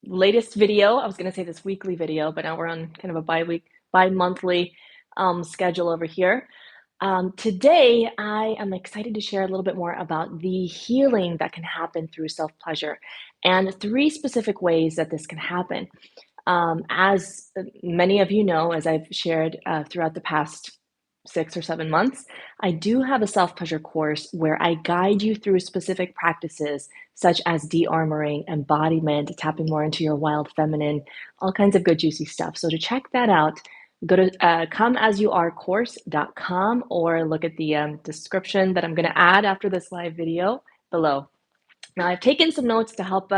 latest video. I was going to say this weekly video, but now we're on kind of a bi-monthly schedule over here. Today, I am excited to share a little bit more about the healing that can happen through self-pleasure and three specific ways that this can happen. As many of you know, as I've shared throughout the past 6 or 7 months, I do have a self-pleasure course where I guide you through specific practices such as de-armoring, embodiment, tapping more into your wild feminine, all kinds of good juicy stuff. So to check that out, go to comeasyouarecourse.com or look at the description that I'm going to add after this live video below. Now, I've taken some notes to help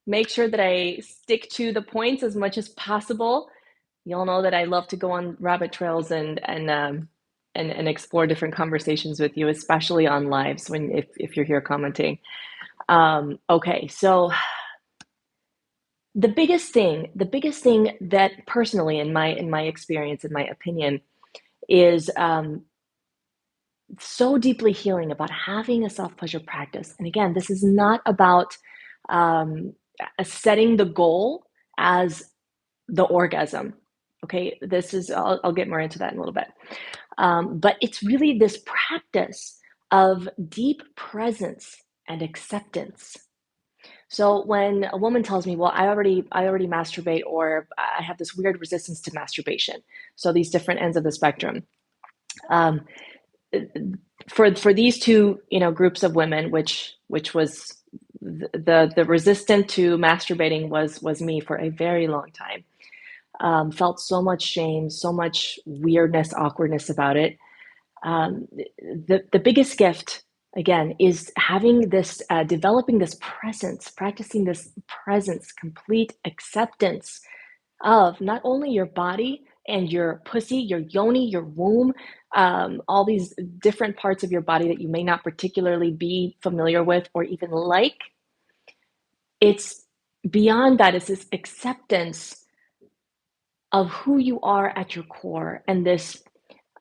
make sure that I stick to the points as much as possible. You all know that I love to go on rabbit trails and explore different conversations with you, especially on lives if you're here commenting. Okay, so the biggest thing that personally in my experience, in my opinion, is so deeply healing about having a self-pleasure practice. And again, this is not about setting the goal as the orgasm. Okay, I'll get more into that in a little bit. But it's really this practice of deep presence and acceptance. So when a woman tells me, well, I already masturbate, or I have this weird resistance to masturbation. So these different ends of the spectrum. For these two, groups of women, which was the resistant to masturbating was me for a very long time. Felt so much shame, so much weirdness, awkwardness about it. The biggest gift, again, is having this, developing this presence, practicing this presence, complete acceptance of not only your body and your pussy, your yoni, your womb, all these different parts of your body that you may not particularly be familiar with or even like. It's beyond that. It's this acceptance of who you are at your core, and this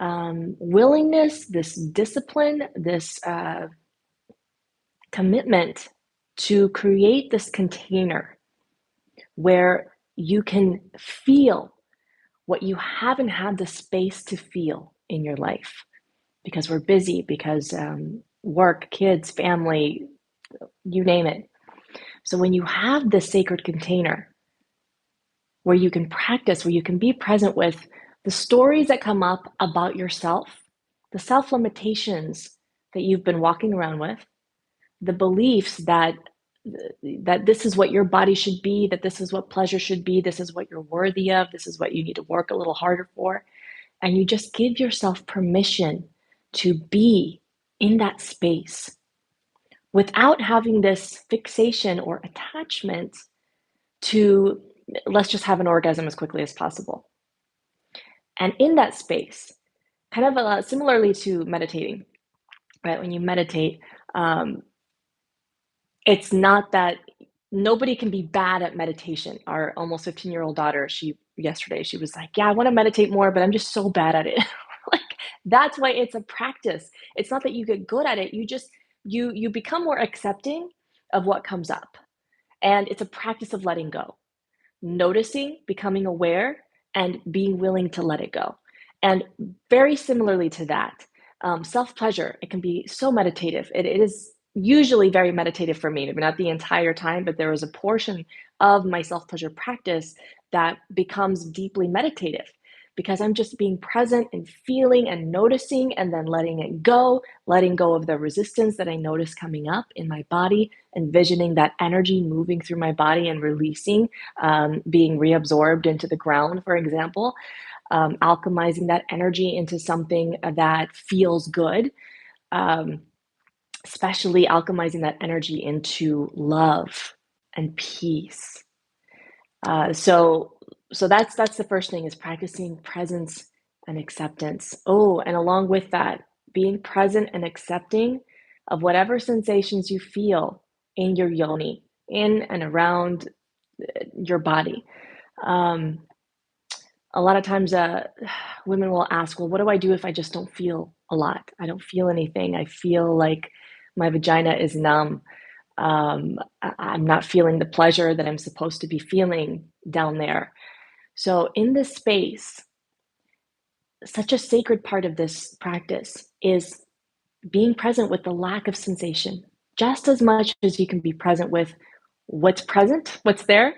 willingness, this discipline, this commitment to create this container where you can feel what you haven't had the space to feel in your life because we're busy, because work, kids, family, you name it. So when you have this sacred container where you can practice, where you can be present with the stories that come up about yourself, the self-limitations that you've been walking around with, the beliefs that this is what your body should be, that this is what pleasure should be, this is what you're worthy of, this is what you need to work a little harder for. And you just give yourself permission to be in that space without having this fixation or attachment to, let's just have an orgasm as quickly as possible. And in that space, kind of similarly to meditating, right? When you meditate, it's not that nobody can be bad at meditation. Our almost 15-year-old daughter, yesterday, she was like, yeah, I want to meditate more, but I'm just so bad at it. Like, that's why it's a practice. It's not that you get good at it. You become more accepting of what comes up. And it's a practice of letting go, noticing, becoming aware, and being willing to let it go. And very similarly to that, self-pleasure, it can be so meditative. It is usually very meditative for me, maybe not the entire time, but there is a portion of my self-pleasure practice that becomes deeply meditative because I'm just being present and feeling and noticing and then letting go of the resistance that I notice coming up in my body, envisioning that energy moving through my body and releasing, being reabsorbed into the ground, for example, alchemizing that energy into something that feels good. Especially alchemizing that energy into love and peace. So that's the first thing, is practicing presence and acceptance. Oh, and along with that, being present and accepting of whatever sensations you feel in your yoni, in and around your body. A lot of times women will ask, well, what do I do if I just don't feel a lot? I don't feel anything. I feel like my vagina is numb. I'm not feeling the pleasure that I'm supposed to be feeling down there. So, in this space, such a sacred part of this practice is being present with the lack of sensation, just as much as you can be present with what's present, what's there,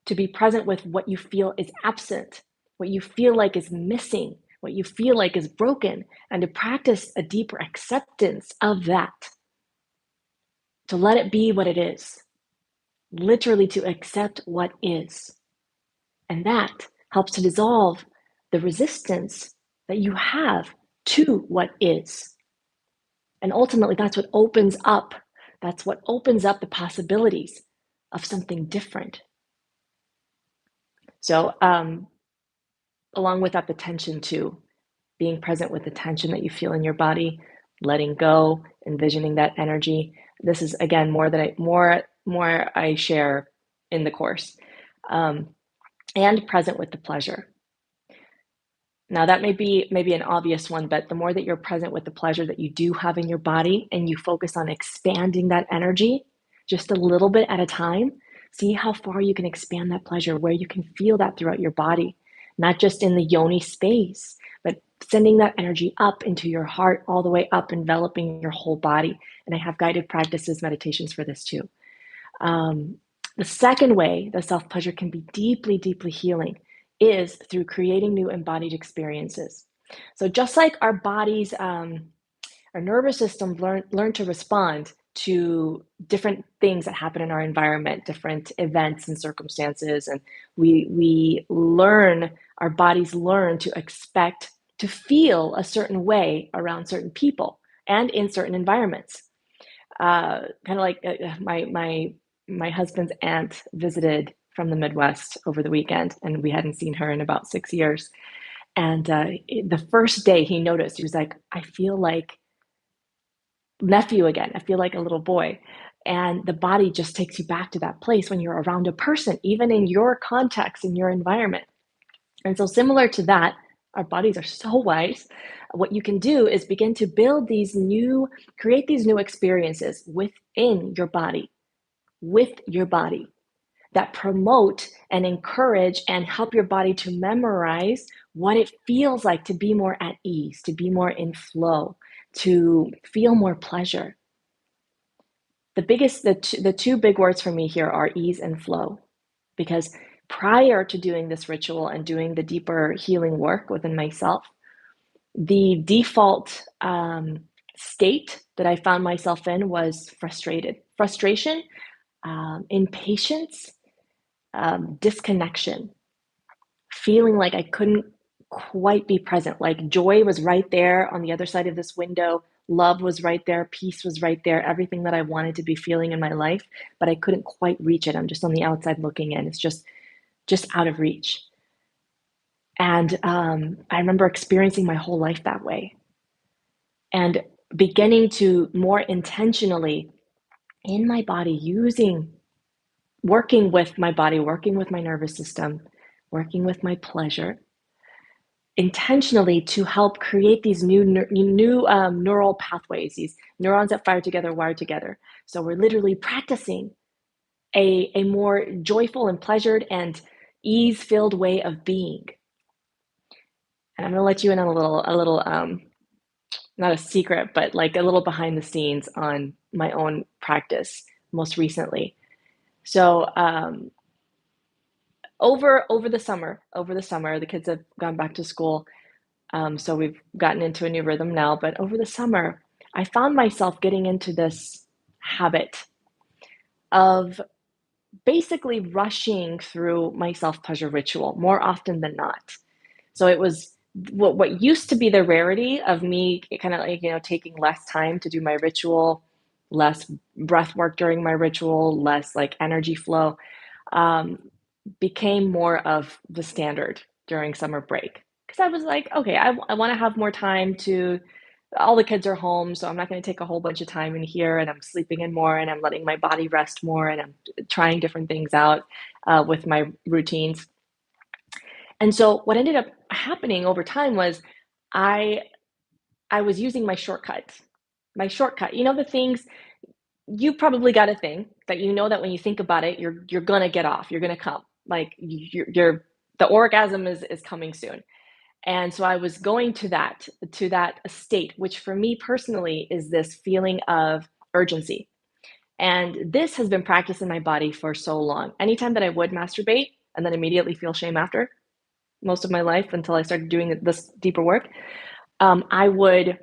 to be present with what you feel is absent, what you feel like is missing, what you feel like is broken, and to practice a deeper acceptance of that, to let it be what it is, literally to accept what is. And that helps to dissolve the resistance that you have to what is. And ultimately, that's what opens up the possibilities of something different. So, along with that, the tension too, being present with the tension that you feel in your body, letting go, envisioning that energy. This is again more I share in the course, um, and present with the pleasure. Now, that may be maybe an obvious one, but the more that you're present with the pleasure that you do have in your body and you focus on expanding that energy just a little bit at a time, see how far you can expand that pleasure, where you can feel that throughout your body, not just in the yoni space, but sending that energy up into your heart, all the way up, enveloping your whole body. And I have guided practices, meditations for this too. Um, the second way that self pleasure can be deeply, deeply healing is through creating new embodied experiences. So, just like our bodies, our nervous system learn to respond to different things that happen in our environment, different events and circumstances, and we learn, our bodies learn to expect to feel a certain way around certain people and in certain environments. Kind of like my husband's aunt visited from the Midwest over the weekend, and we hadn't seen her in about 6 years. And the first day he noticed, he was like, "I feel like nephew again. I feel like a little boy." And the body just takes you back to that place when you're around a person, even in your context, in your environment. And so, similar to that, our bodies are so wise. What you can do is begin to create these new experiences with your body that promote and encourage and help your body to memorize what it feels like to be more at ease, to be more in flow, to feel more pleasure. The two big words for me here are ease and flow, because prior to doing this ritual and doing the deeper healing work within myself, the default state that I found myself in was frustration, impatience, disconnection, feeling like I couldn't quite be present. Like joy was right there on the other side of this window, love was right there, peace was right there, everything that I wanted to be feeling in my life, but I couldn't quite reach it. I'm just on the outside looking in. It's just out of reach. And I remember experiencing my whole life that way and beginning to more intentionally in my body working with my body, working with my nervous system, working with my pleasure, intentionally to help create these new neural pathways, these neurons that fire together, wire together. So we're literally practicing a more joyful and pleasured and ease-filled way of being. And I'm going to let you in on a little, not a secret, but like a little behind the scenes on my own practice most recently. So over the summer, the kids have gone back to school. So we've gotten into a new rhythm now. But over the summer, I found myself getting into this habit of basically rushing through my self pleasure ritual more often than not. So it was what used to be the rarity of me kind of like, taking less time to do my ritual, less breath work during my ritual, less like energy flow, um, became more of the standard during summer break. Because I was like, okay, I want to have more time to, all the kids are home, so I'm not going to take a whole bunch of time in here, and I'm sleeping in more, and I'm letting my body rest more, and I'm trying different things out with my routines. And so what ended up happening over time was I I was using my shortcut. My shortcut, the things you probably got a thing that you know that when you think about it, you're gonna get off, you're gonna come. Like you're the orgasm is coming soon. And so I was going to that state, which for me personally is this feeling of urgency. And this has been practiced in my body for so long. Anytime that I would masturbate and then immediately feel shame after, most of my life until I started doing this deeper work, um, I would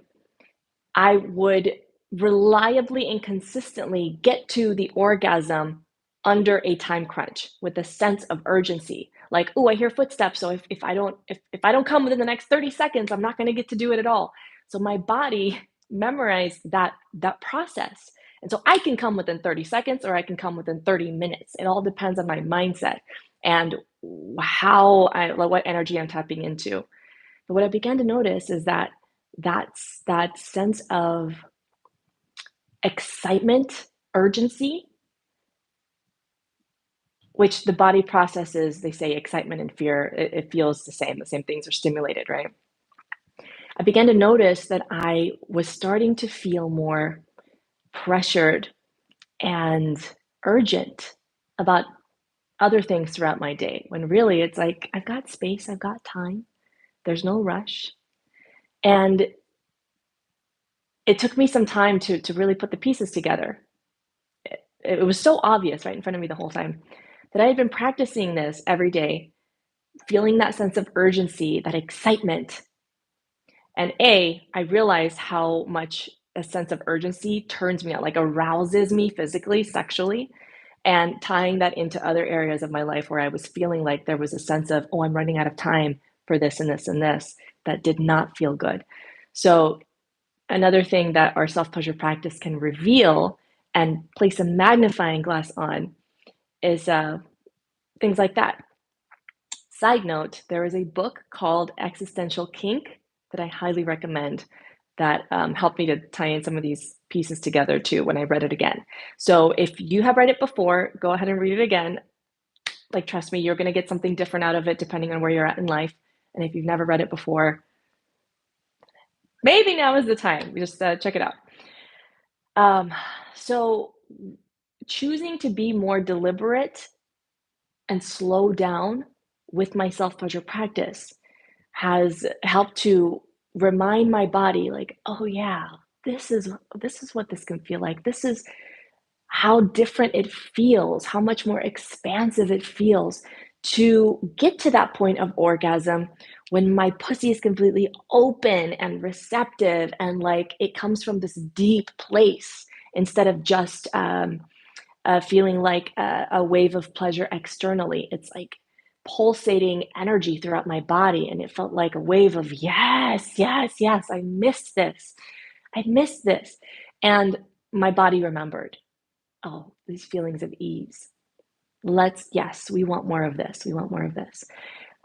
I would reliably and consistently get to the orgasm under a time crunch with a sense of urgency. Like, oh, I hear footsteps. So if I don't come within the next 30 seconds, I'm not going to get to do it at all. So my body memorized that process. And so I can come within 30 seconds or I can come within 30 minutes. It all depends on my mindset and like what energy I'm tapping into. But what I began to notice is that that sense of excitement, urgency, which the body processes, they say excitement and fear, it feels the same. The same things are stimulated, right? I began to notice that I was starting to feel more pressured and urgent about other things throughout my day when really it's like, I've got space, I've got time, there's no rush. And it took me some time to really put the pieces together. It was so obvious right in front of me the whole time that I had been practicing this every day, feeling that sense of urgency, that excitement. And I realized how much a sense of urgency turns me on, like arouses me physically, sexually, and tying that into other areas of my life where I was feeling like there was a sense of, oh, I'm running out of time for this and this and this, that did not feel good. So another thing that our self-pleasure practice can reveal and place a magnifying glass on is things like that. Side note, there is a book called Existential Kink that I highly recommend that helped me to tie in some of these pieces together too when I read it again. So if you have read it before, go ahead and read it again. Like, trust me, you're going to get something different out of it depending on where you're at in life. And if you've never read it before, maybe now is the time. Just check it out. Um, so, choosing to be more deliberate and slow down with my self pleasure practice has helped to remind my body, like, oh yeah, this is what this can feel like. This is how different it feels, how much more expansive it feels to get to that point of orgasm when my pussy is completely open and receptive and like it comes from this deep place instead of just feeling like a wave of pleasure externally. It's like pulsating energy throughout my body. And it felt like a wave of yes, yes, yes, I missed this. I missed this. And my body remembered, oh, these feelings of ease. Yes, we want more of this. We want more of this.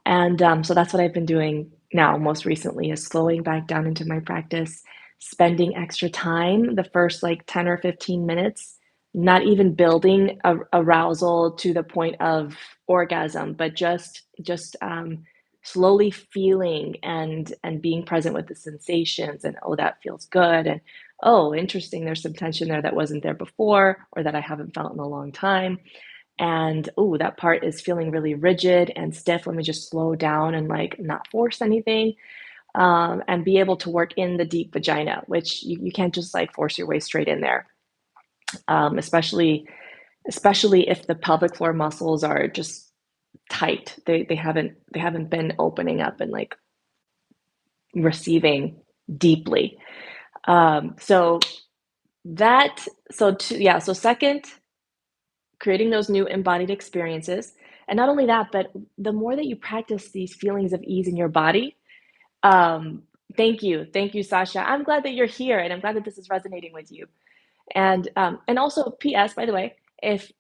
And so that's what I've been doing now, most recently, is slowing back down into my practice, spending extra time, the first like 10 or 15 minutes, not even building arousal to the point of orgasm, but just slowly feeling and being present with the sensations. And oh, that feels good. And oh, interesting, there's some tension there that wasn't there before or that I haven't felt in a long time. And oh, that part is feeling really rigid and stiff. Let me just slow down and like not force anything, and be able to work in the deep vagina, which you can't just like force your way straight in there, especially if the pelvic floor muscles are just tight. They haven't been opening up and like receiving deeply. So that so to, yeah. So second, creating those new embodied experiences. And not only that, but the more that you practice these feelings of ease in your body, um, thank you, Sasha. I'm glad that you're here, and I'm glad that this is resonating with you. And also, P.S. By the way, if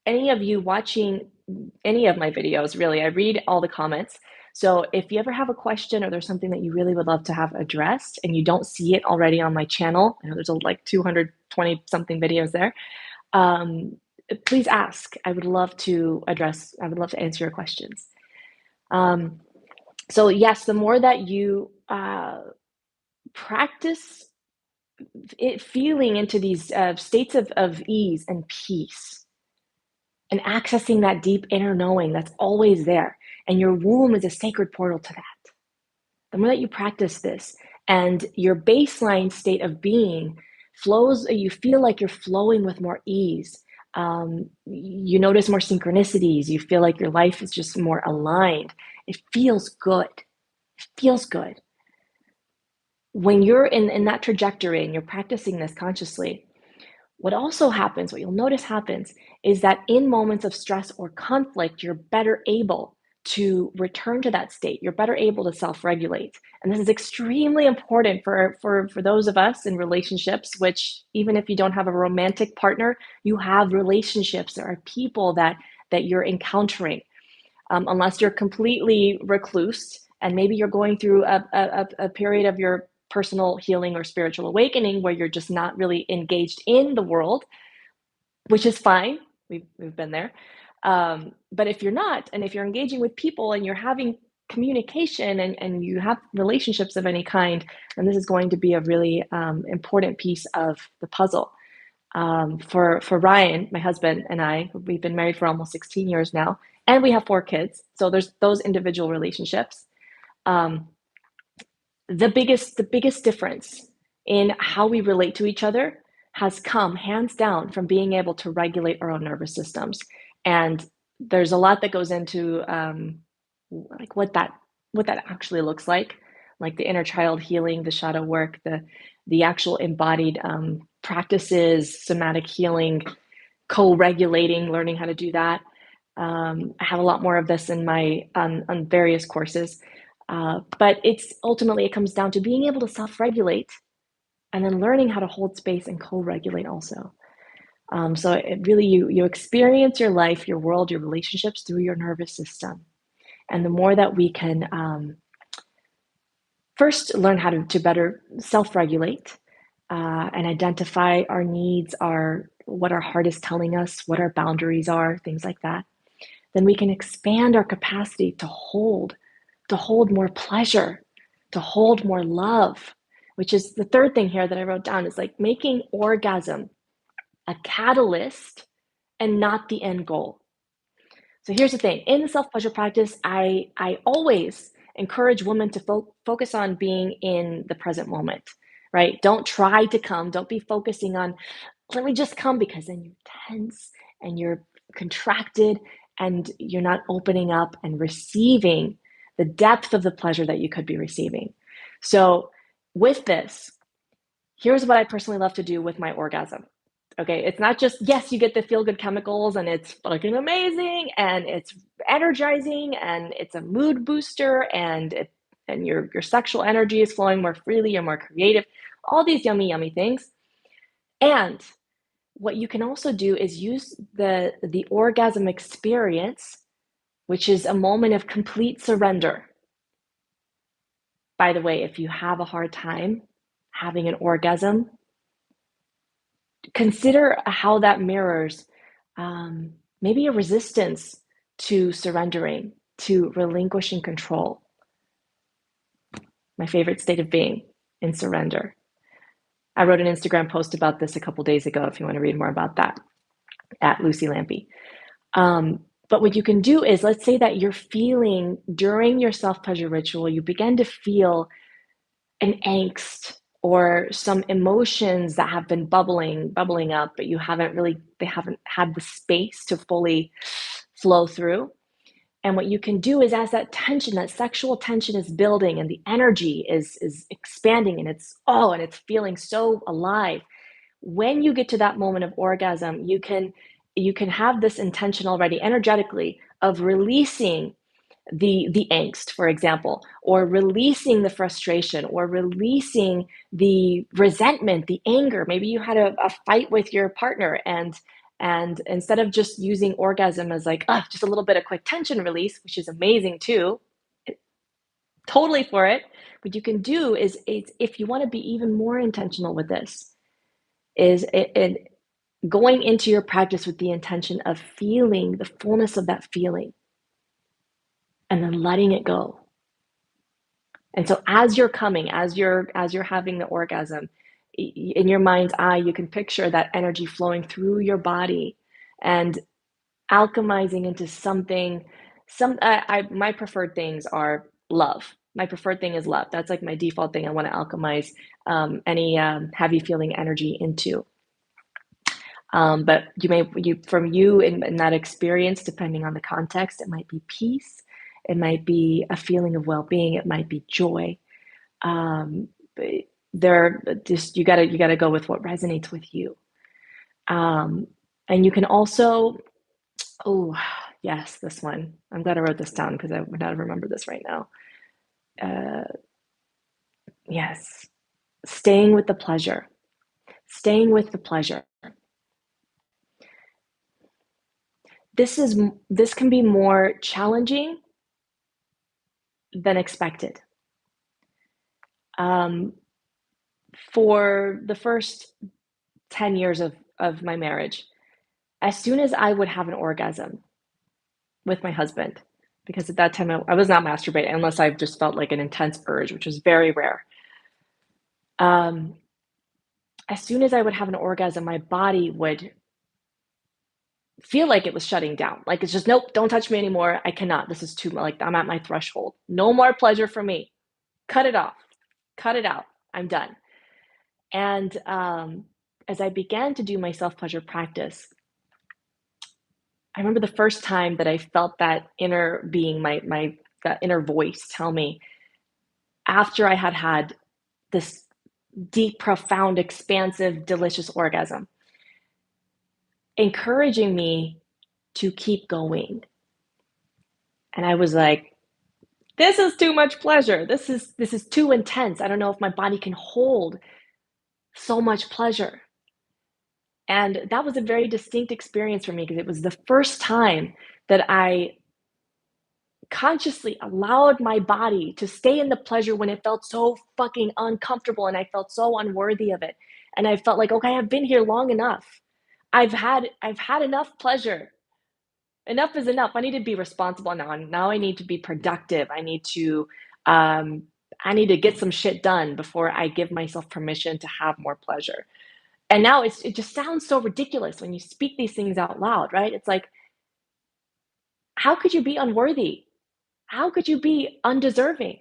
any of you watching any of my videos, really, I read all the comments. So if you ever have a question or there's something that you really would love to have addressed and you don't see it already on my channel, I know there's like 220 something videos there. Um, Please ask. I would love to answer your questions. Um, so yes, the more that you practice feeling into these states of ease and peace, and accessing that deep inner knowing that's always there. And your womb is a sacred portal to that. The more that you practice this, and your baseline state of being flows, you feel like you're flowing with more ease. You notice more synchronicities. You feel like your life is just more aligned. It feels good. It feels good. When you're in that trajectory and you're practicing this consciously, what also happens, what you'll notice happens, is that in moments of stress or conflict, you're better able to return to that state. You're better able to self-regulate. And this is extremely important for those of us in relationships, which even if you don't have a romantic partner, you have relationships. There are people that you're encountering. Unless you're completely recluse and maybe you're going through a period of your personal healing or spiritual awakening where you're just not really engaged in the world, which is fine. We've been there. But if you're not, and if you're engaging with people and you're having communication and you have relationships of any kind, then this is going to be a really important piece of the puzzle. For Ryan, my husband, and I, we've been married for almost 16 years now, and we have 4 kids. So there's those individual relationships. Um, the biggest difference in how we relate to each other has come hands down from being able to regulate our own nervous systems. And there's a lot that goes into like what that actually looks like the inner child healing, the shadow work, the actual embodied practices, somatic healing, co-regulating, learning how to do that. I have a lot more of this in my on various courses, but it's ultimately it comes down to being able to self-regulate and then learning how to hold space and co-regulate also. So it really you experience your life, your world, your relationships through your nervous system, and the more that we can first learn how to better self-regulate and identify our needs, our what our heart is telling us, what our boundaries are, things like that, then we can expand our capacity to hold more pleasure, to hold more love, which is the third thing here that I wrote down is like making orgasm a catalyst and not the end goal. So here's the thing. In the self-pleasure practice, I always encourage women to focus on being in the present moment, right? Don't try to come. Don't be focusing on, let me just come, because then you're tense and you're contracted and you're not opening up and receiving the depth of the pleasure that you could be receiving. So with this, here's what I personally love to do with my orgasm. Okay, it's not just, yes, you get the feel good chemicals and it's fucking amazing and it's energizing and it's a mood booster and your sexual energy is flowing more freely, you're more creative, all these yummy, yummy things. And what you can also do is use the orgasm experience, which is a moment of complete surrender. By the way, if you have a hard time having an orgasm, consider how that mirrors maybe a resistance to surrendering, to relinquishing control. My favorite state of being, in surrender. I wrote an Instagram post about this a couple days ago if you want to read more about that, at Lucy Lampy. But what you can do is, let's say that you're feeling during your self-pleasure ritual, you begin to feel an angst or some emotions that have been bubbling up, but they haven't had the space to fully flow through. And what you can do is, as that tension, that sexual tension is building and the energy is expanding and it's feeling so alive. When you get to that moment of orgasm, you can have this intention already energetically of releasing the angst, for example, or releasing the frustration, or releasing the resentment, the anger. Maybe you had a fight with your partner, and instead of just using orgasm as like, just a little bit of quick tension release, which is amazing too, totally for it. What you can do is, if you want to be even more intentional with this, is going into your practice with the intention of feeling the fullness of that feeling and then letting it go. And so as you're coming, as you're having the orgasm, in your mind's eye, you can picture that energy flowing through your body and alchemizing into something. My preferred things are love. My preferred thing is love. That's like my default thing I want to alchemize any heavy feeling energy into. But from you in that experience, depending on the context, it might be peace, it might be a feeling of well-being, it might be joy. But they're just you gotta go with what resonates with you. Um, and you can also, oh yes, this one. I'm glad I wrote this down because I would not remember this right now. Uh, yes, staying with the pleasure. Staying with the pleasure. This can be more challenging than expected. Um, for the first 10 years of my marriage, as soon as I would have an orgasm with my husband, because at that time I was not masturbating unless I just felt like an intense urge, which was very rare. Um, as soon as I would have an orgasm, my body would feel like it was shutting down. Like it's just, nope, don't touch me anymore. I cannot. This is too, like, I'm at my threshold. No more pleasure for me. Cut it off. Cut it out. I'm done. And as I began to do my self pleasure practice, I remember the first time that I felt that inner being, that inner voice tell me, after I had had this deep, profound, expansive, delicious orgasm, encouraging me to keep going. And I was like, this is too much pleasure. This is too intense. I don't know if my body can hold so much pleasure. And that was a very distinct experience for me because it was the first time that I consciously allowed my body to stay in the pleasure when it felt so fucking uncomfortable and I felt so unworthy of it. And I felt like, okay, I've been here long enough. I've had enough pleasure. Enough is enough. I need to be responsible now. Now I need to be productive. Um I need to get some shit done before I give myself permission to have more pleasure. And now it just sounds so ridiculous when you speak these things out loud, right? It's like, how could you be unworthy? How could you be undeserving?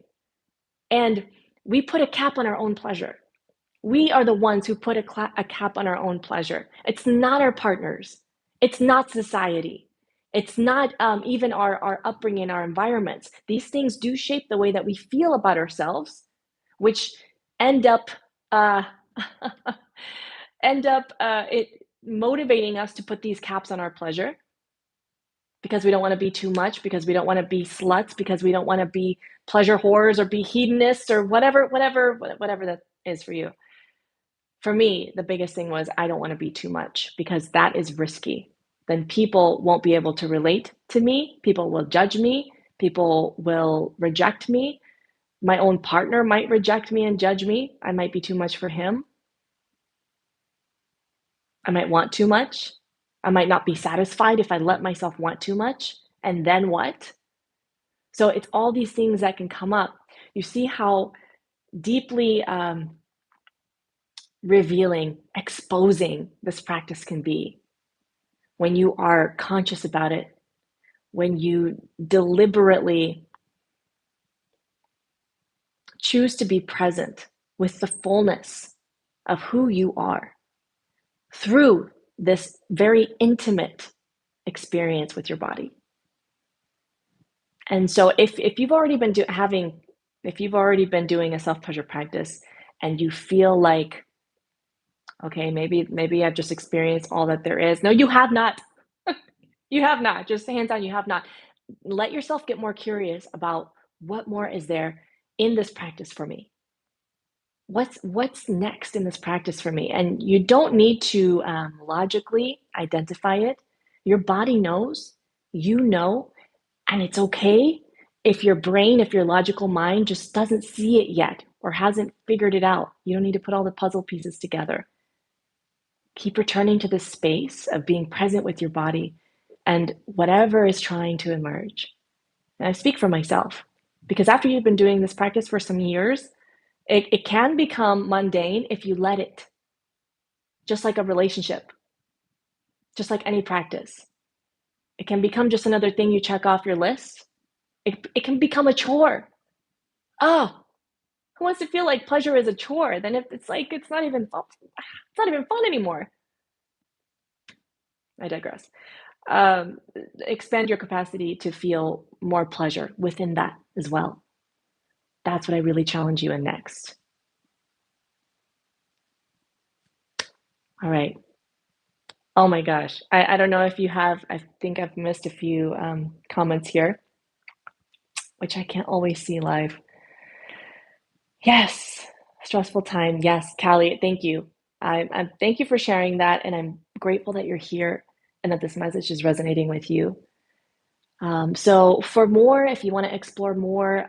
And we put a cap on our own pleasure. We are the ones who put a cap on our own pleasure. It's not our partners. It's not society. It's not even our upbringing, our environments. These things do shape the way that we feel about ourselves, which end up uh, it motivating us to put these caps on our pleasure because we don't want to be too much, because we don't want to be sluts, because we don't want to be pleasure whores or be hedonists or whatever that is for you. For me, the biggest thing was I don't want to be too much because that is risky. Then people won't be able to relate to me. People will judge me. People will reject me. My own partner might reject me and judge me. I might be too much for him. I might want too much. I might not be satisfied if I let myself want too much. And then what? So it's all these things that can come up. You see how deeply revealing, exposing this practice can be when you are conscious about it, when you deliberately choose to be present with the fullness of who you are through this very intimate experience with your body. And so if you've already been doing a self-pleasure practice and you feel like, okay, maybe I've just experienced all that there is. No, you have not. You have not. Just hands on, you have not. Let yourself get more curious about what more is there in this practice for me. What's next in this practice for me? And you don't need to logically identify it. Your body knows, you know, and it's okay if your logical mind just doesn't see it yet or hasn't figured it out. You don't need to put all the puzzle pieces together. Keep returning to this space of being present with your body and whatever is trying to emerge. And I speak for myself because after you've been doing this practice for some years, It can become mundane if you let it, just like a relationship, just like any practice. It can become just another thing you check off your list. It can become a chore. Oh, who wants to feel like pleasure is a chore? Then if it's like it's not even fun anymore. I digress. Um, Expand your capacity to feel more pleasure within that as well. That's what I really challenge you in next. All right. Oh my gosh. I don't know if you have, I think I've missed a few comments here, which I can't always see live. Yes, stressful time. Yes, Callie, thank you. I thank you for sharing that, and I'm grateful that you're here and that this message is resonating with you. So, for more, if you want to explore more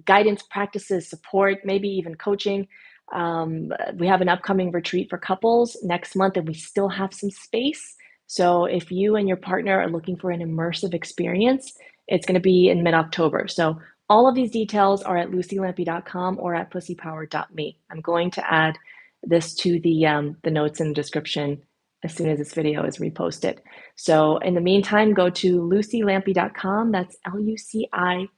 guidance practices, support, maybe even coaching, we have an upcoming retreat for couples next month, and we still have some space. So, if you and your partner are looking for an immersive experience, it's going to be in mid October. So, all of these details are at lucylampy.com or at pussypower.me. I'm going to add this to the notes and description as soon as this video is reposted. So in the meantime, go to lucylampy.com. That's LuciLampe.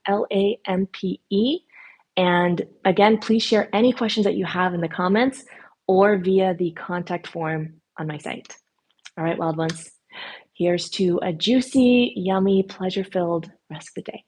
And again, please share any questions that you have in the comments or via the contact form on my site. All right, wild ones, here's to a juicy, yummy, pleasure-filled rest of the day.